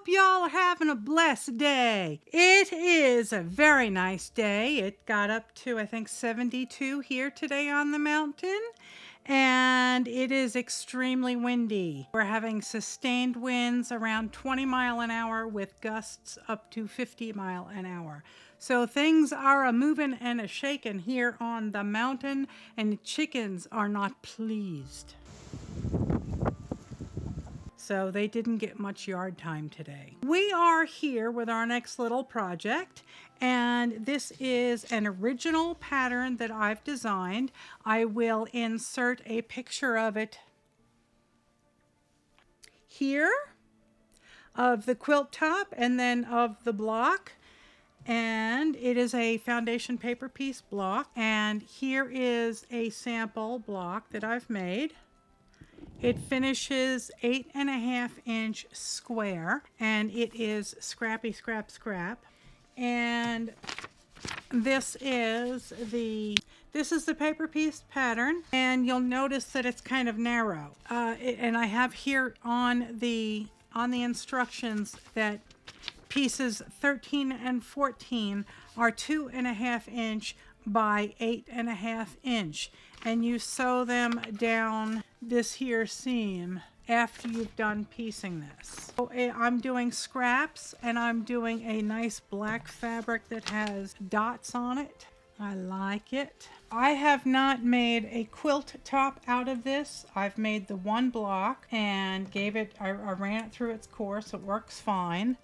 hope y'all are having a blessed day. It is a very nice day. It got up to, I think, 72 here today on the mountain. And it is extremely windy. We're having sustained winds around 20 mile an hour with gusts up to 50 mile an hour. So things are a moving and a shaking here on the mountain, and the chickens are not pleased. So they didn't get much yard time today. We are here with our next little project, and this is an original pattern that I've designed. I will insert a picture of it here, of the quilt top and then of the block. And it is a foundation paper piece block, and here is a sample block that I've made. It finishes 8.5 inch square, and it is scrappy scrap. And this is the paper piece pattern, and you'll notice that it's kind of narrow. And I have here on the instructions that pieces 13 and 14 are 2.5 inch by 8.5 inch, and you sew them down this here seam after you've done piecing this. So I'm doing scraps, and I'm doing a nice black fabric that has dots on it. I like it. I have not made a quilt top out of this. I've made the one block and I ran it through its course. It works fine.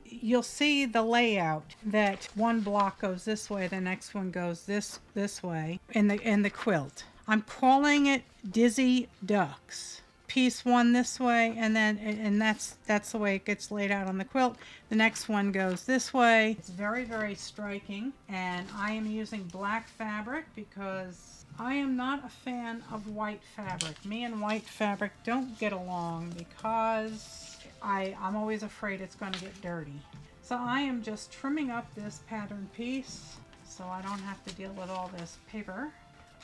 You'll see the layout that one block goes this way, the next one goes this way in the quilt. I'm calling it Dizzy Ducks. Piece one this way, and that's the way it gets laid out on the quilt. The next one goes this way. It's very, very striking, and I am using black fabric because I am not a fan of white fabric. Me and white fabric don't get along because I'm always afraid it's going to get dirty. So I am just trimming up this pattern piece so I don't have to deal with all this paper.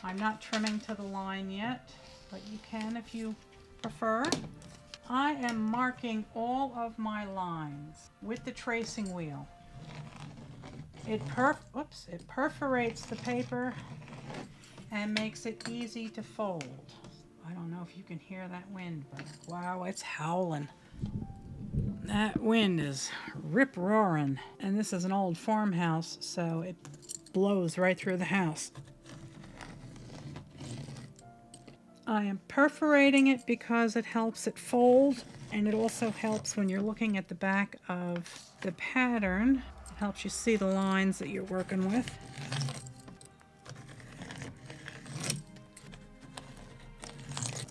I'm not trimming to the line yet, but you can if you prefer. I am marking all of my lines with the tracing wheel. It perforates the paper and makes it easy to fold. I don't know if you can hear that wind, but wow, it's howling. That wind is rip-roaring, and this is an old farmhouse, so it blows right through the house. I am perforating it because it helps it fold, and it also helps when you're looking at the back of the pattern. It helps you see the lines that you're working with.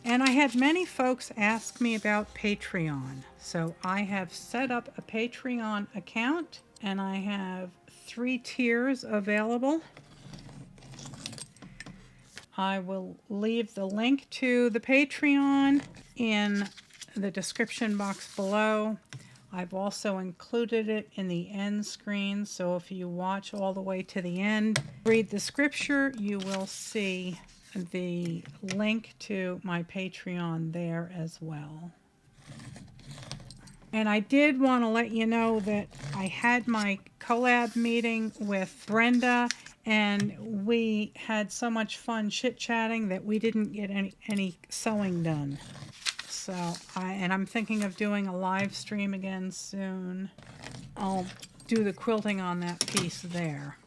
And I had many folks ask me about Patreon. So I have set up a Patreon account, and I have 3 tiers available. I will leave the link to the Patreon in the description box below. I've also included it in the end screen, so if you watch all the way to the end, read the scripture, you will see the link to my Patreon there as well. And I did want to let you know that I had my collab meeting with Brenda, and we had so much fun chit-chatting that we didn't get any sewing done. So I'm thinking of doing a live stream again soon. I'll do the quilting on that piece there.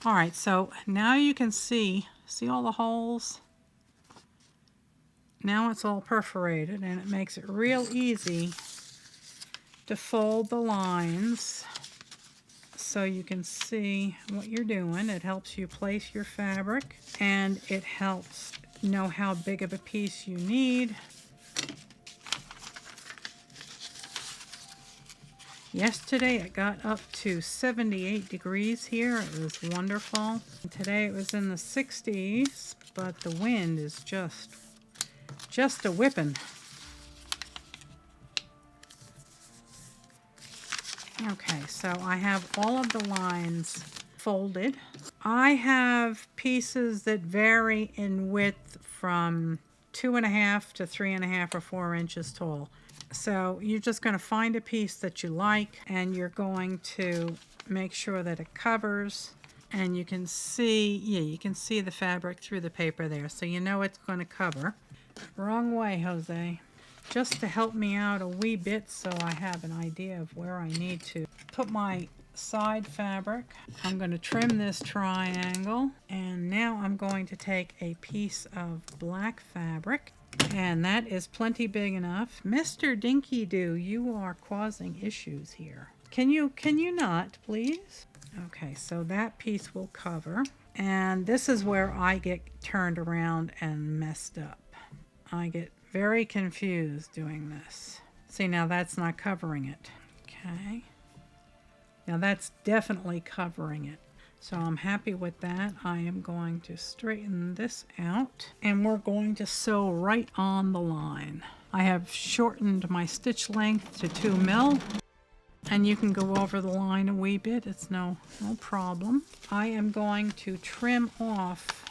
All right, so now you can see all the holes? Now it's all perforated, and it makes it real easy to fold the lines so you can see what you're doing. It helps you place your fabric, and it helps know how big of a piece you need. Yesterday it got up to 78 degrees here. It was wonderful. Today it was in the 60s, but the wind is just a whipping. Okay, so I have all of the lines folded. I have pieces that vary in width from 2.5 to 3.5 or 4 inches tall. So you're just going to find a piece that you like, and you're going to make sure that it covers, and you can see, yeah, you can see the fabric through the paper there, so you know it's going to cover. Wrong way, Jose. Just to help me out a wee bit so I have an idea of where I need to put my side fabric. I'm going to trim this triangle, and now I'm going to take a piece of black fabric, and that is plenty big enough. Mr. Dinky Doo, you are causing issues here. Can you not, please? Okay, so that piece will cover, and this is where I get turned around and messed up. I get very confused doing this. See, now that's not covering it. Okay. Now that's definitely covering it. So I'm happy with that. I am going to straighten this out, and we're going to sew right on the line. I have shortened my stitch length to 2 mil, and you can go over the line a wee bit. It's no problem. I am going to trim off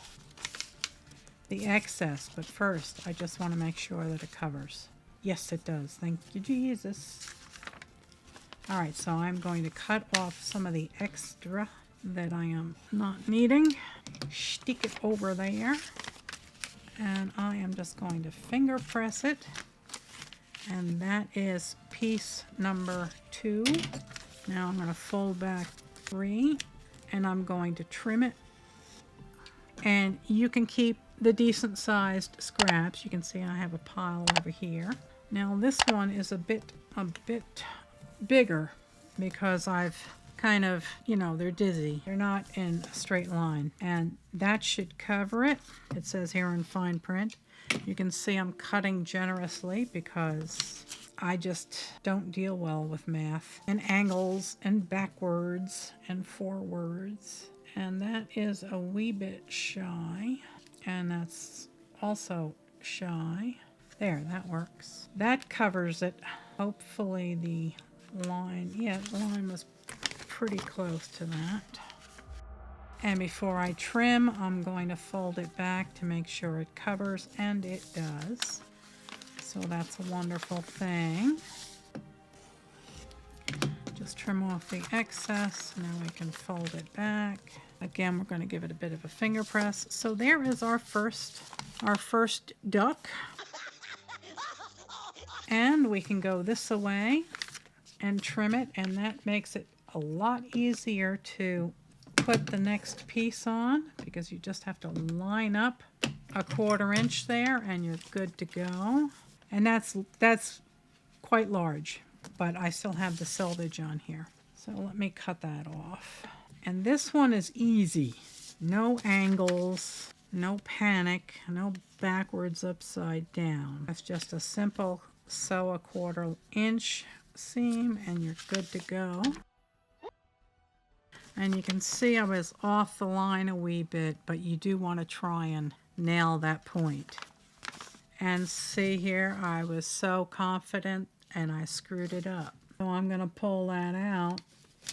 the excess, but first I just want to make sure that it covers. Yes, it does. Thank you, Jesus. Alright, so I'm going to cut off some of the extra that I am not needing. Stick it over there. And I am just going to finger press it. And that is piece number 2. Now I'm going to fold back 3. And I'm going to trim it. And you can keep the decent sized scraps. You can see I have a pile over here. Now this one is a bit bigger because I've kind of, you know, they're dizzy. They're not in a straight line, and that should cover it. It says here in fine print. You can see I'm cutting generously because I just don't deal well with math and angles and backwards and forwards, and that is a wee bit shy, and that's also shy. There, that works. That covers it. Hopefully the line, yeah, the line was pretty close to that. And before I trim, I'm going to fold it back to make sure it covers, and it does. So that's a wonderful thing. Just trim off the excess. Now we can fold it back. Again, we're going to give it a bit of a finger press. So there is our first duck. And we can go this away and trim it, and that makes it a lot easier to put the next piece on, because you just have to line up a 1/4 inch there and you're good to go. And that's quite large, but I still have the selvage on here. So let me cut that off. And this one is easy. No angles, no panic, no backwards upside down. It's just a simple sew a 1/4 inch seam and you're good to go. And you can see I was off the line a wee bit, but you do want to try and nail that point. And see here, I was so confident and I screwed it up. So I'm going to pull that out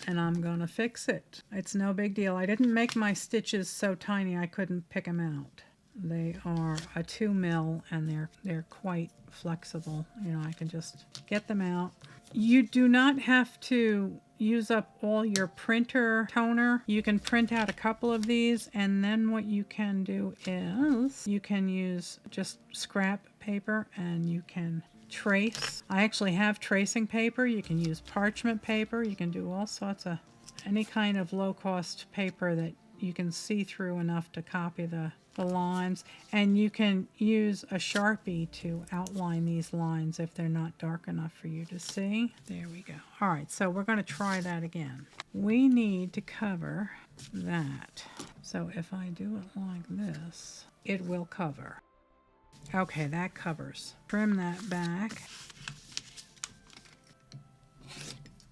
and I'm going to fix it. It's no big deal. I didn't make my stitches so tiny I couldn't pick them out. They are a 2 mil and they're quite flexible. You know, I can just get them out. You do not have to use up all your printer toner. You can print out a couple of these, and then what you can do is you can use just scrap paper and you can trace. I actually have tracing paper. You can use parchment paper. You can do all sorts of any kind of low-cost paper that you can see through enough to copy the lines, and you can use a Sharpie to outline these lines if they're not dark enough for you to see. There we go. All right, so we're going to try that again. We need to cover that. So if I do it like this, it will cover. Okay, that covers. Trim that back.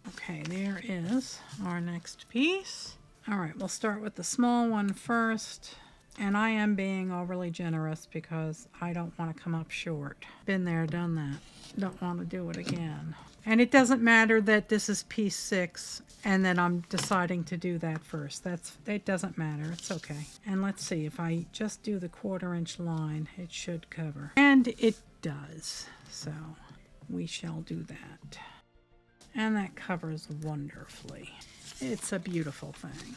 Okay, there is our next piece. All right, we'll start with the small one first. And I am being overly generous because I don't want to come up short. Been there, done that. Don't want to do it again. And it doesn't matter that this is piece 6 and that I'm deciding to do that first. It doesn't matter. It's okay. And let's see, if I just do the 1/4 inch line, it should cover. And it does. So we shall do that. And that covers wonderfully. It's a beautiful thing.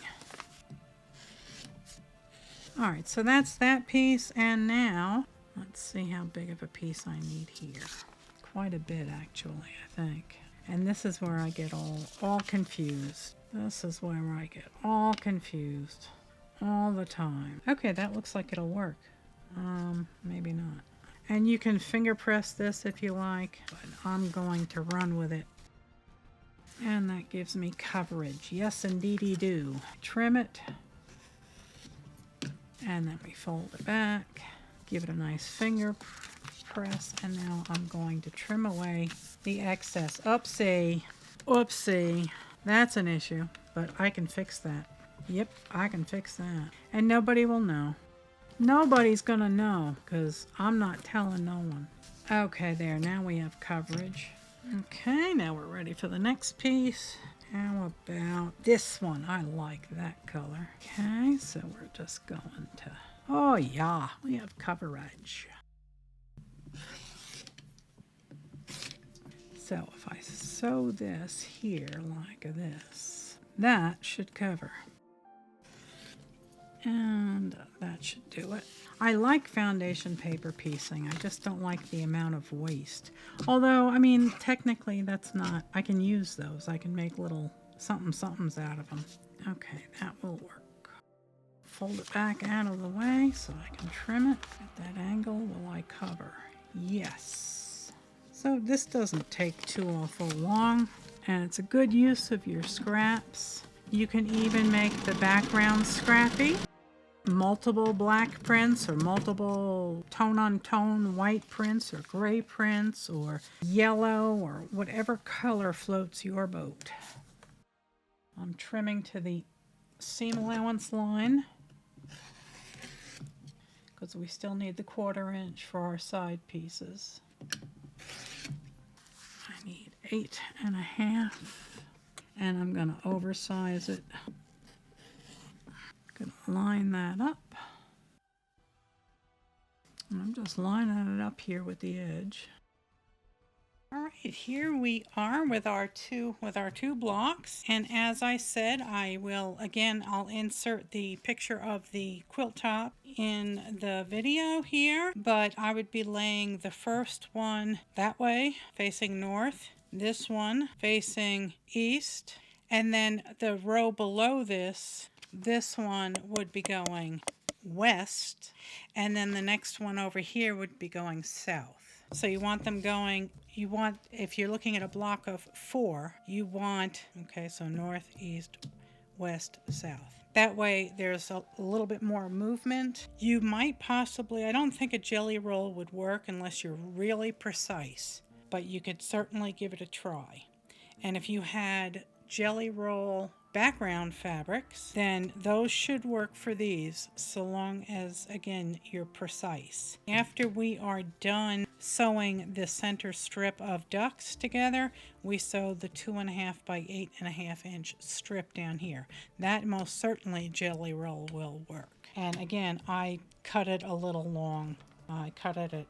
All right, so that's that piece, and now let's see how big of a piece I need here. Quite a bit, actually, I think. And this is where I get all confused. This is where I get all confused all the time. Okay, that looks like it'll work. Maybe not. And you can finger press this if you like, but I'm going to run with it. And that gives me coverage. Yes, indeedy do. Trim it. And then we fold it back. Give it a nice finger press. And now I'm going to trim away the excess. Oopsie. Oopsie. That's an issue, but I can fix that. Yep, I can fix that. And nobody will know. Nobody's gonna know, because I'm not telling no one. Okay, there, now we have coverage. Okay, now we're ready for the next piece. How about this one? I like that color. Okay, so we're just going to... Oh yeah, we have coverage. So if I sew this here like this, that should cover. And that should do it. I like foundation paper piecing. I just don't like the amount of waste. Although, I mean, technically that's not... I can use those. I can make little somethings out of them. Okay, that will work. Fold it back out of the way so I can trim it. At that angle, will I cover? Yes. So this doesn't take too awful long, and it's a good use of your scraps. You can even make the background scrappy. Multiple black prints or multiple tone-on-tone white prints or gray prints or yellow or whatever color floats your boat. I'm trimming to the seam allowance line because we still need the 1/4 inch for our side pieces. I need 8.5, and I'm going to oversize it. Gonna line that up. And I'm just lining it up here with the edge. All right, here we are with our two blocks, and as I said, I'll insert the picture of the quilt top in the video here, but I would be laying the first one that way, facing north, this one facing east, and then the row below this one would be going west, and then the next one over here would be going south. So you want them going, if you're looking at a block of 4, okay, so north, east, west, south. That way there's a little bit more movement. You might possibly, I don't think a jelly roll would work unless you're really precise, but you could certainly give it a try. And if you had jelly roll background fabrics, then those should work for these, so long as, again, you're precise. After we are done sewing the center strip of ducks together, we sew the 2.5 by 8.5 inch strip down here. That most certainly jelly roll will work. And again, I cut it a little long. I cut it at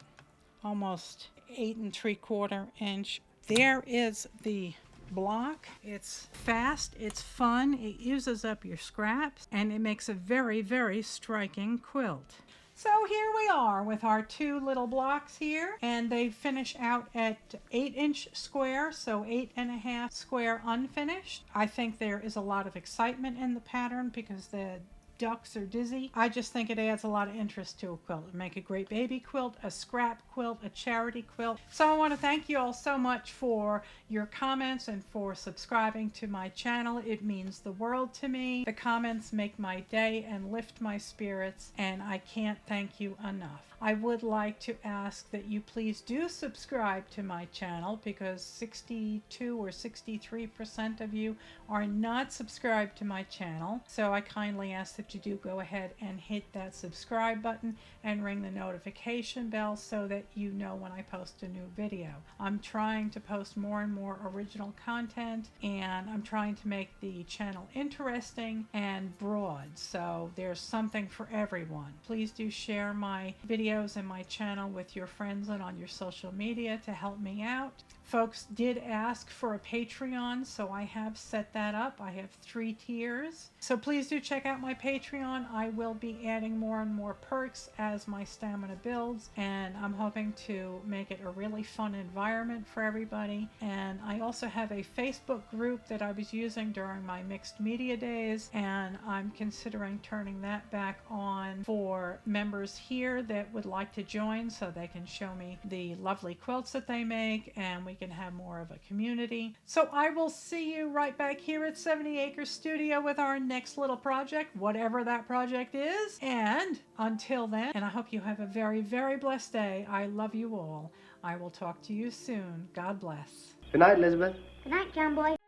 almost 8 3/4 inch. There is the block. It's fast, it's fun, it uses up your scraps, and it makes a very, very striking quilt. So here we are with our 2 little blocks here, and they finish out at 8 inch square, so 8.5 square unfinished. I think there is a lot of excitement in the pattern because the ducks are dizzy. I just think it adds a lot of interest to a quilt. It'd make a great baby quilt, a scrap quilt, a charity quilt. So I want to thank you all so much for your comments and for subscribing to my channel. It means the world to me. The comments make my day and lift my spirits, and I can't thank you enough. I would like to ask that you please do subscribe to my channel, because 62 or 63% of you are not subscribed to my channel. So I kindly ask that you do go ahead and hit that subscribe button and ring the notification bell so that you know when I post a new video. I'm trying to post more and more original content, and I'm trying to make the channel interesting and broad, so there's something for everyone. Please do share my videos and my channel with your friends and on your social media to help me out. Folks did ask for a Patreon, so I have set that up. I have 3 tiers. So please do check out my Patreon. I will be adding more and more perks as my stamina builds, and I'm hoping to make it a really fun environment for everybody. And I also have a Facebook group that I was using during my mixed media days, and I'm considering turning that back on for members here that would like to join so they can show me the lovely quilts that they make, and we can have more of a community. So I will see you right back here at 70 Acre Studio with our next little project, whatever that project is. And until then, and I hope you have a very, very blessed day. I love you all. I will talk to you soon. God bless. Good night, Elizabeth. Good night, John Boy.